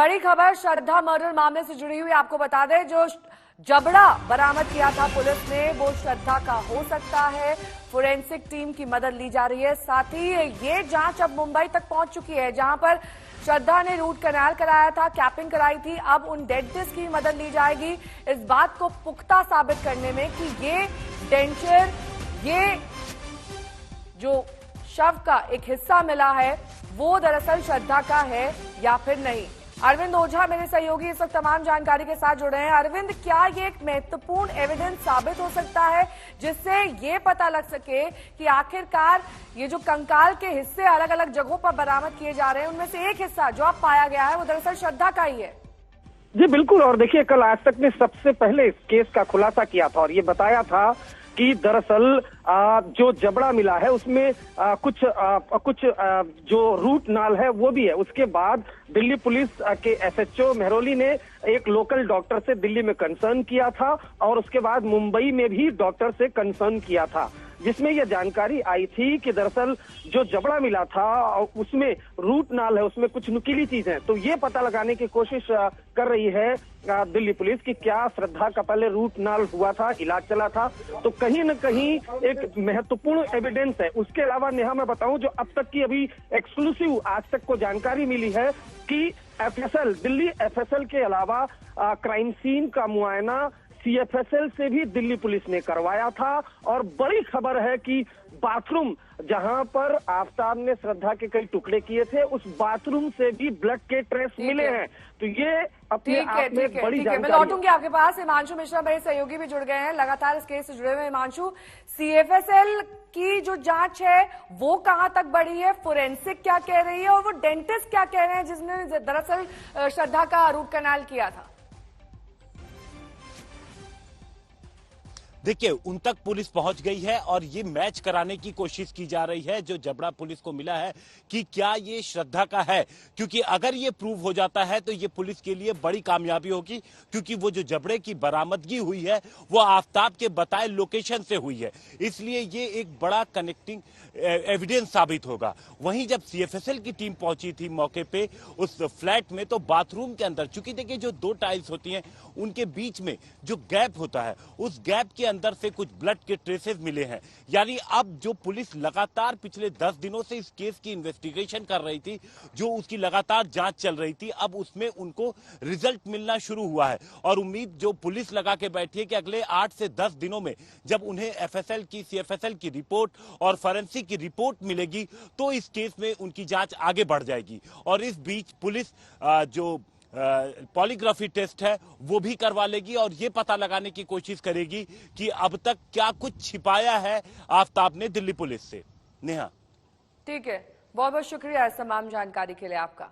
बड़ी खबर श्रद्धा मर्डर मामले से जुड़ी हुई, आपको बता दें जो जबड़ा बरामद किया था पुलिस ने वो श्रद्धा का हो सकता है। फोरेंसिक टीम की मदद ली जा रही है। साथ ही ये जांच अब मुंबई तक पहुंच चुकी है, जहां पर श्रद्धा ने रूट कैनाल कराया था, कैपिंग कराई थी। अब उन डेंटिस्ट की मदद ली जाएगी इस बात को पुख्ता साबित करने में कि ये डेंचर, ये जो शव का एक हिस्सा मिला है वो दरअसल श्रद्धा का है या फिर नहीं। अरविंद ओझा मेरे सहयोगी इस वक्त तमाम जानकारी के साथ जुड़े हैं। अरविंद, क्या ये एक महत्वपूर्ण एविडेंस साबित हो सकता है जिससे ये पता लग सके कि आखिरकार ये जो कंकाल के हिस्से अलग अलग जगहों पर बरामद किए जा रहे हैं उनमें से एक हिस्सा जो अब पाया गया है वो दरअसल श्रद्धा का ही है? जी बिल्कुल। और देखिए, कल आज तक ने सबसे पहले इस केस का खुलासा किया था और ये बताया था कि दरअसल जो जबड़ा मिला है उसमें कुछ जो रूट नाल है वो भी है। उसके बाद दिल्ली पुलिस के एसएचओ मेहरौली ने एक लोकल डॉक्टर से दिल्ली में कंसर्न किया था और उसके बाद मुंबई में भी डॉक्टर से कंसर्न किया था, जिसमें यह जानकारी आई थी कि दरअसल जो जबड़ा मिला था उसमें रूट नाल है, उसमें कुछ नुकीली चीज है। तो ये पता लगाने की कोशिश कर रही है दिल्ली पुलिस कि क्या श्रद्धा का पहले रूट नाल हुआ था, इलाज चला था। तो कहीं न कहीं एक महत्वपूर्ण एविडेंस है। उसके अलावा नेहा, मैं बताऊं जो अब तक की अभी एक्सक्लूसिव आज तक को जानकारी मिली है कि एफएसएल, दिल्ली एफएसएल के अलावा क्राइम सीन का मुआयना सीएफएसएल से भी दिल्ली पुलिस ने करवाया था। और बड़ी खबर है कि बाथरूम जहां पर आफताब ने श्रद्धा के कई टुकड़े किए थे उस बाथरूम से भी ब्लड के ट्रेस मिले हैं। तो ये अपने आप में बड़ी जानकारी। मैं लौटूंगी आपके पास। हिमांशु मिश्रा मेरे सहयोगी भी जुड़ गए हैं लगातार इस केस से जुड़े हुए। हिमांशु, सीएफएसएल की जो जांच है वो कहां तक बढ़ी है, फोरेंसिक क्या कह रही है और वो डेंटिस्ट क्या कह रहे हैं जिसने दरअसल श्रद्धा का रूट कैनाल किया था? देखिए, उन तक पुलिस पहुंच गई है और ये मैच कराने की कोशिश की जा रही है जो जबड़ा पुलिस को मिला है कि क्या ये श्रद्धा का है, क्योंकि अगर ये प्रूव हो जाता है तो ये पुलिस के लिए बड़ी कामयाबी होगी, क्योंकि वो जो जबड़े की बरामदगी हुई है वो आफताब के बताए लोकेशन से हुई है, इसलिए ये एक बड़ा कनेक्टिंग एविडेंस साबित होगा। वहीं जब सीएफएसएल की टीम पहुंची थी मौके पे उस फ्लैट में, तो बाथरूम के अंदर, चूंकि देखिए जो दो टाइल्स होती हैं उनके बीच में जो गैप होता है उस गैप के अंदर से कुछ ब्लड के ट्रेसेस मिले हैं। यानी अब जो पुलिस लगातार पिछले 10 दिनों से इस केस की इन्वेस्टिगेशन कर रही थी, जो उसकी लगातार जांच चल रही थी, अब उसमें उनको रिजल्ट मिलना शुरू हुआ है। और उम्मीद जो पुलिस लगा के बैठी है कि अगले 8 से 10 दिनों में जब उन्हें एफएसएल की, सीएफएसएल की रिपोर्ट और फॉरेंसिक की रिपोर्ट मिलेगी तो इस केस में उनकी जांच आगे बढ़ जाएगी। और इस बीच पुलिस जो पॉलीग्राफी टेस्ट है वो भी करवा लेगी और ये पता लगाने की कोशिश करेगी कि अब तक क्या कुछ छिपाया है आफताब ने दिल्ली पुलिस से। नेहा, ठीक है, बहुत बहुत शुक्रिया इस तमाम जानकारी के लिए आपका।